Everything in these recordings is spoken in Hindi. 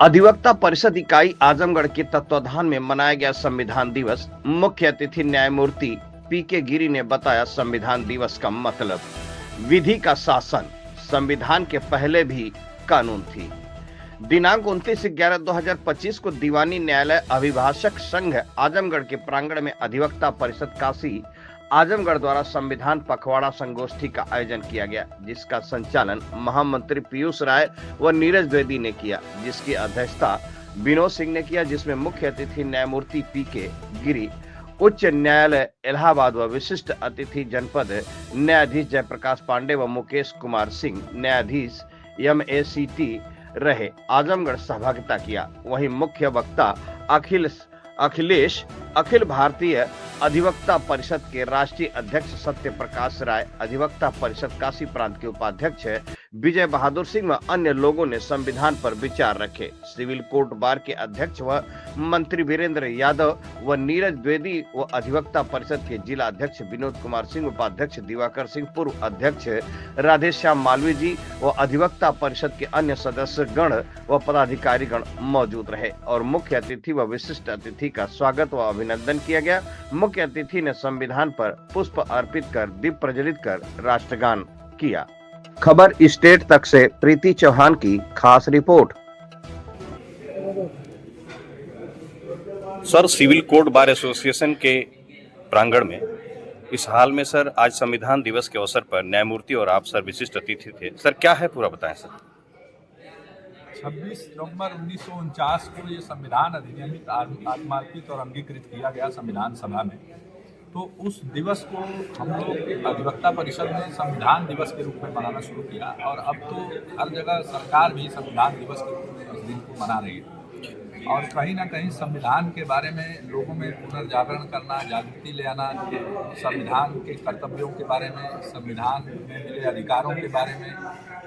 अधिवक्ता परिषद इकाई आजमगढ़ के तत्वाधान में मनाया गया संविधान दिवस। मुख्य अतिथि न्यायमूर्ति पीके गिरी ने बताया संविधान दिवस का मतलब विधि का शासन संविधान के पहले भी कानून थी। दिनांक 29/11/2025 को दीवानी न्यायालय अभिभाषक संघ आजमगढ़ के प्रांगण में अधिवक्ता परिषद काशी आजमगढ़ द्वारा संविधान पखवाड़ा संगोष्ठी का आयोजन किया गया, जिसका संचालन महामंत्री पीयूष राय व नीरज द्विवेदी ने किया, जिसकी अध्यक्षता विनोद सिंह ने किया, जिसमें मुख्य अतिथि न्यायमूर्ति पीके गिरी, उच्च न्यायालय इलाहाबाद व विशिष्ट अतिथि जनपद न्यायाधीश जयप्रकाश पांडे व मुकेश कुमार सिंह न्यायाधीश MACT रहे आजमगढ़ सहभागिता किया। वहीं मुख्य वक्ता अखिलेश अखिल भारतीय अधिवक्ता परिषद के राष्ट्रीय अध्यक्ष सत्य प्रकाश राय, अधिवक्ता परिषद काशी प्रांत के उपाध्यक्ष विजय बहादुर सिंह व अन्य लोगों ने संविधान पर विचार रखे। सिविल कोर्ट बार के अध्यक्ष व मंत्री वीरेंद्र यादव व नीरज द्विवेदी व अधिवक्ता परिषद के जिला अध्यक्ष विनोद कुमार सिंह, उपाध्यक्ष दिवाकर सिंह, पूर्व अध्यक्ष राधेश्याम मालवीय जी व अधिवक्ता परिषद के अन्य सदस्य गण व पदाधिकारी गण मौजूद रहे और मुख्य अतिथि व विशिष्ट अतिथि का स्वागत व अभिनंदन किया गया। मुख्य अतिथि ने संविधान पर पुष्प अर्पित कर दीप प्रज्वलित कर राष्ट्रगान किया। खबर स्टेट तक से प्रीति चौहान की खास report. Sir, civil court bar association के प्रांगण में इस हाल में सर आज संविधान दिवस के अवसर पर न्यायमूर्ति और आप सर विशिष्ट अतिथि थे। सर क्या है पूरा बताएं सर। 26 नवंबर 1949 को ये संविधान अधिनियमित आत्मार्पित और अंगीकृत किया गया संविधान सभा में। तो उस दिवस को हम लोग अधिवक्ता परिषद ने संविधान दिवस के रूप में मनाना शुरू किया और अब तो हर जगह सरकार भी संविधान दिवस के रूप में उस दिन को मना रही है और कहीं ना कहीं संविधान के बारे में लोगों में पुनर्जागरण करना, जागृति ले आना, संविधान के कर्तव्यों के बारे में, संविधान में मिले अधिकारों के बारे में,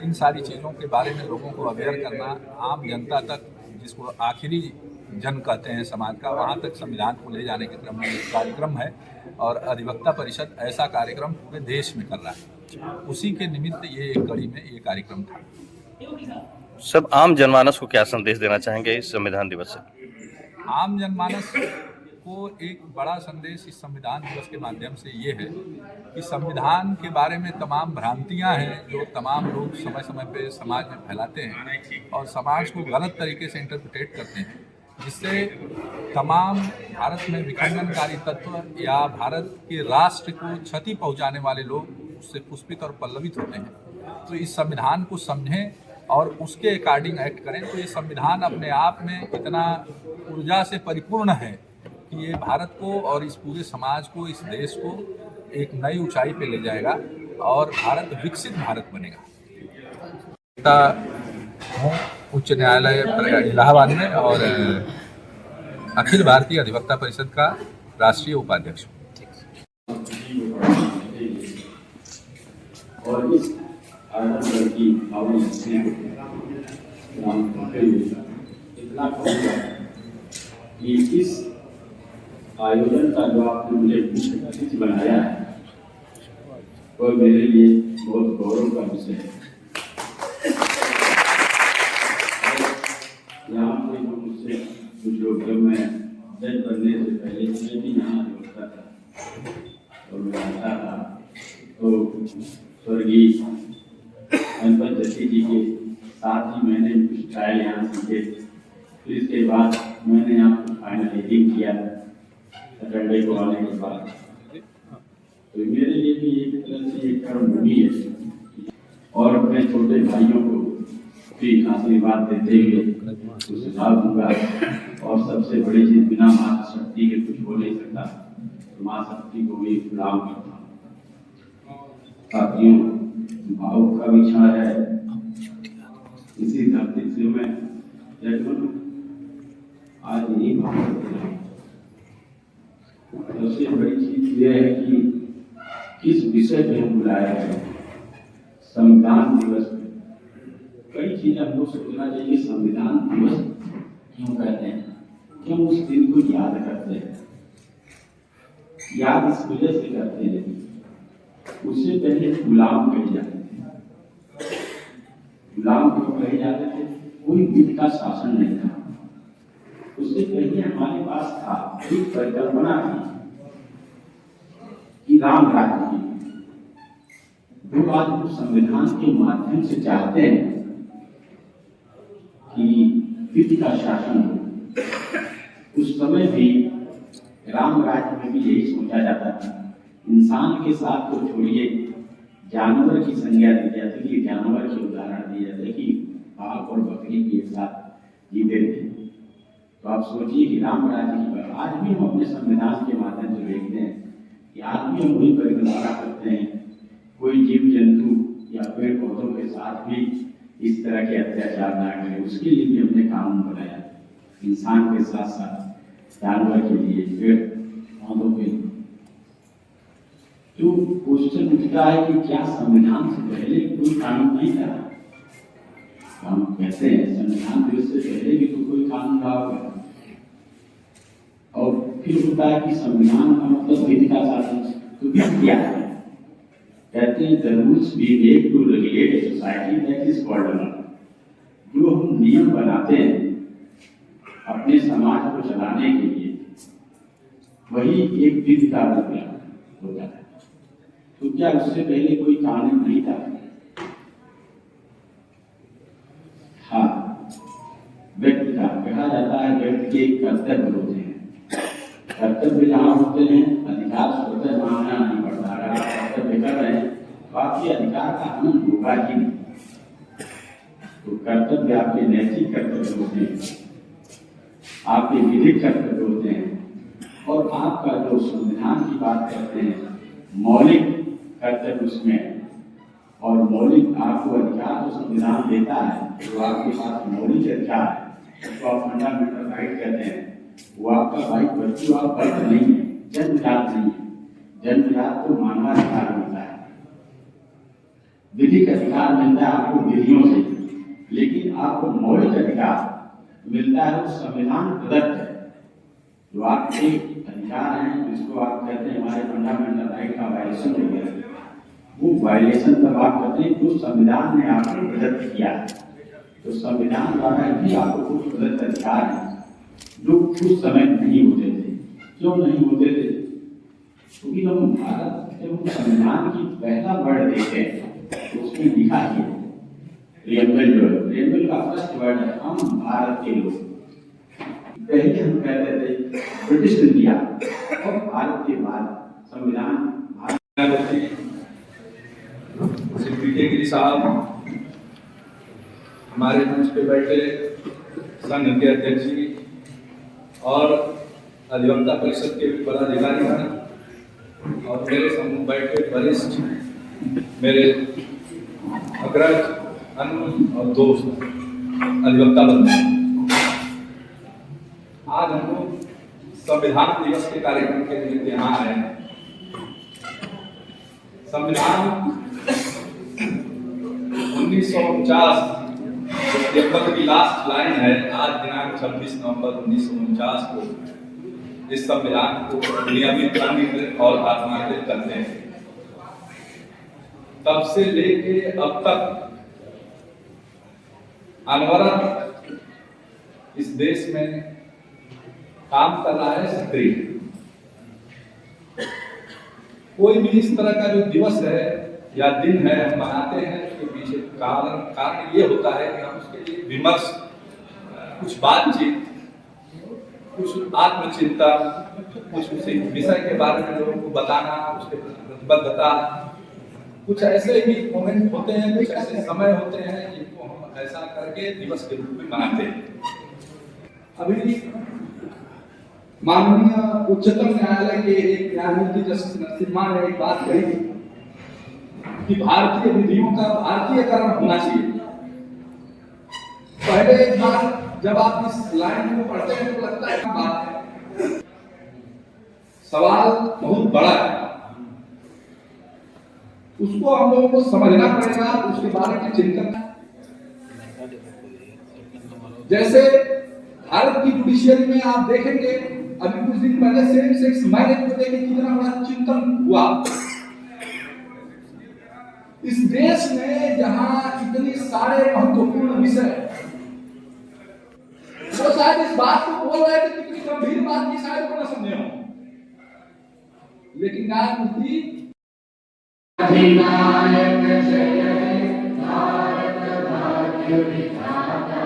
इन सारी चीज़ों के बारे में लोगों को अवेयर करना, आम जनता तक, जिसको आखिरी जन कहते हैं समाज का, वहाँ तक संविधान को ले जाने के क्रम में एक कार्यक्रम है और अधिवक्ता परिषद ऐसा कार्यक्रम पूरे देश में कर रहा है। उसी के निमित्त ये एक कड़ी में ये कार्यक्रम था। सब आम जनमानस को क्या संदेश देना चाहेंगे इस संविधान दिवस से? आम जनमानस को एक बड़ा संदेश इस संविधान दिवस के माध्यम से ये है कि संविधान के बारे में तमाम भ्रांतियां हैं जो तमाम लोग समय समय पे समाज में फैलाते हैं और समाज को गलत तरीके से इंटरप्रिटेट करते हैं, जिससे तमाम भारत में विखंडनकारी तत्व या भारत के राष्ट्र को क्षति पहुंचाने वाले लोग उससे पुष्पित और पल्लवित होते हैं। तो इस संविधान को समझें और उसके अकॉर्डिंग एक्ट करें। तो ये संविधान अपने आप में इतना ऊर्जा से परिपूर्ण है कि ये भारत को और इस पूरे समाज को, इस देश को एक नई ऊंचाई पे ले जाएगा और भारत विकसित भारत बनेगा। हूँ उच्च न्यायालय इलाहाबाद में और अखिल भारतीय अधिवक्ता परिषद का राष्ट्रीय उपाध्यक्ष हूँ। और इस आजमगढ़ की भावना से इतना कहूँगा कि इस आयोजन का जो आपने मुझे मुख्य अतिथि बनाया है वह मेरे लिए बहुत गौरव का विषय है। यहाँ पे जो मुझसे कुछ लोग, जब मैं जज बनने से पहले मैं भी यहाँ होता था और मैं आता था तो स्वर्गीय गणपत जट्टी जी के साथ ही मैंने कुछ ट्रायल यहाँ सीखे। फिर इसके बाद मैंने यहाँ कुछ फाइनल एडिटिंग किया सैटरडे को आने के बाद। तो मेरे लिए भी एक तरह से एक कर्मभूमि है और अपने छोटे भाइयों को भी आशीर्वाद देते हुए कुछ सुझाव दूंगा। और सबसे बड़ी चीज, बिना माँ शक्ति के कुछ हो नहीं सकता, तो माँ शक्ति को भी गुलाम करता हूँ। साथियों, भाव का विचार है, इसी धरती से मैं आज यही भाव करते हैं। सबसे बड़ी चीज यह है कि किस विषय पे हम बुलाया है संविधान दिवस में। कई चीजें हमको सोचना चाहिए, संविधान दिवस क्यों कहते हैं, क्यों उस दिन को याद करते हैं। याद इस वजह से करते हैं, उससे पहले गुलाम कहे जाते थे। गुलाम क्यों कहे जाते थे? कोई विधि का शासन नहीं था। उससे पहले हमारे पास था एक परिकल्पना थी कि राम राज्य की, जो आज हम संविधान के माध्यम से चाहते हैं कि विधि का शासन हो। उस समय भी राम राज्य में भी यही सोचा जाता था। इंसान के साथ तो छोड़िए, जानवर की संज्ञा दी जाती थी, जानवर के उदाहरण दिए जाते कि बाघ और बकरी के साथ जीते थे। तो आप सोचिए कि राम राज्य की बात आज भी हम अपने संविधान के माध्यम से देखते हैं कि आज भी हम वही परिकल्पना करते हैं, कोई जीव जंतु या पेड़ पौधों के साथ भी इस तरह के अत्याचार ना करें। उसके लिए भी हमने कानून बनाया, इंसान के साथ साथ जानवर के लिए, पेड़ पौधों के लिए। तो क्वेश्चन उठता है कि क्या संविधान से पहले कोई कानून नहीं था? हम कहते हैं संविधान दिवस से पहले भी तो कोई कानून रहा होगा। और फिर होता है कि संविधान का मतलब विधि का शासन। तो विधि क्या है? कहते हैं the rules we make to regulate a society that is called law. जो हम नियम बनाते हैं अपने समाज को चलाने के लिए, वही एक विधि का रूप होता है। तो क्या उससे पहले कोई कानून नहीं था? हाँ, व्यक्ति का कहा जाता है व्यक्ति के कर्तव्य होते हैं। कर्तव्य जहाँ होते हैं अधिकार स्वतः मांगना नहीं पड़ता। अगर आप कर्तव्य कर रहे हैं तो आपके अधिकार का हनन होगा ही नहीं। तो कर्तव्य आपके नैतिक कर्तव्य होते हैं, आपके विधिक कर्तव्य होते हैं। और आपका जो संविधान की बात करते हैं मौलिक कर्तव्य उसमें, और मौलिक आपको अधिकार जो संविधान देता है, जो आपके पास मौलिक अधिकार है, तो आप फंडामेंटल राइट कहते हैं, वो आपका राइट वस्तु आप बर्थ नहीं है, जन्मजात नहीं है। जन्मजात को मानवाधिकार मिलता है, विधिक अधिकार मिलता है आपको विधियों से, लेकिन आपको मौलिक अधिकार मिलता है उस संविधान प्रदत्त है। जो आपके अधिकार हैं, जिसको आप कहते हैं हमारे फंडामेंटल राइट का वायलेशन हो गया, वो वायलेशन तब आप करते हैं जो संविधान ने आपको प्रदत्त किया है। तो संविधान द्वारा भी आपको कुछ प्रदत्त अधिकार है जो कुछ समय नहीं होते थे। क्यों नहीं होते थे? क्योंकि जब हम भारत जब हम संविधान की पहला वर्ड देखते हैं तो उसमें लिखा है प्रियम्बल। जो प्रियम्बल का फर्स्ट वर्ड है हम भारत के लोग। पहले हम कहते थे ब्रिटिश इंडिया, और भारत के बाद संविधान भारत। श्री पीके गिरी साहब, हमारे मंच पे बैठे संघ के अध्यक्ष जी और अधिवक्ता परिषद के पदाधिकारी हैं, और मेरे समूह बैठे वरिष्ठ, मेरे अग्रज, अनुज और दोस्त अधिवक्ता बंधु। आज हम लोग संविधान दिवस के कार्यक्रम के लिए यहाँ आए हैं। संविधान 1949 की लास्ट लाइन है। आज दिनांक 26 नवंबर 1949 को इस संविधान को नियमित अंगीकृत और आत्माकृत करते हैं। तब से लेके अब तक अनवरत इस देश में काम कर रहा है सक्रिय। कोई भी इस तरह का जो दिवस है या दिन है हम मनाते हैं, उसके पीछे कारण ये होता है कि हम उसके लिए विमर्श, कुछ बातचीत, कुछ आत्मचिंतन, कुछ उसी विषय के बारे में लोगों को बताना, उसके प्रतिबद्धता, कुछ ऐसे ही मोमेंट होते हैं, कुछ ऐसे समय होते हैं जिनको हम ऐसा करके दिवस के रूप में मनाते हैं। अभी माननीय उच्चतम न्यायालय के एक न्यायमूर्ति जस्टिस नरसिम्हा ने एक बात कही थी कि भारतीय विधियों का भारतीयकरण होना चाहिए। पहले एक बार जब आप इस लाइन को पढ़ते हैं तो लगता है कि बात है, सवाल बहुत बड़ा है, उसको हम लोगों को समझना पड़ेगा, उसके बारे में चिंतन। जैसे भारत की जुडिशियरी में आप देखेंगे अभी कुछ दिन पहले सेम सेक्स मैरिज को लेकर कितना बड़ा चिंतन हुआ। इस देश में जहां इतने सारे महत्वपूर्ण विषय वो शायद इस बात को बोल रहे थे कितनी गंभीर बात की शायद को न समझे हो, लेकिन न्यायमूर्ति अधिनायक जय भारत भाग्य विधाता,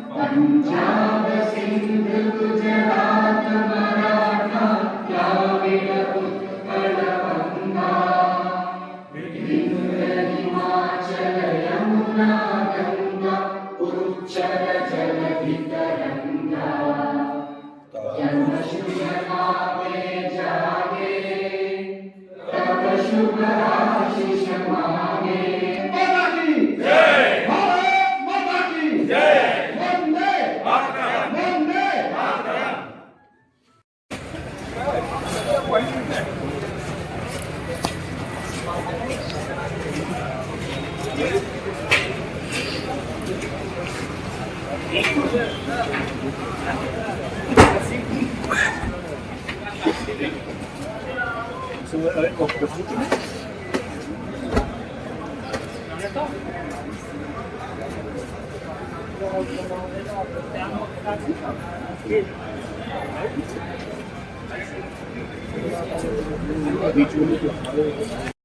पंजाब सिंध गुजरात मराठा द्राविड़ उत्कल गंगा, विंध्य हिमाचल यमुना गंगा, उच्चर जलधि तरंगा, यमुना में जागे तब शुभ आशीष मांगे। माता की जय, भारत माता की जय, वंदे मातरम, वंदे मातरम।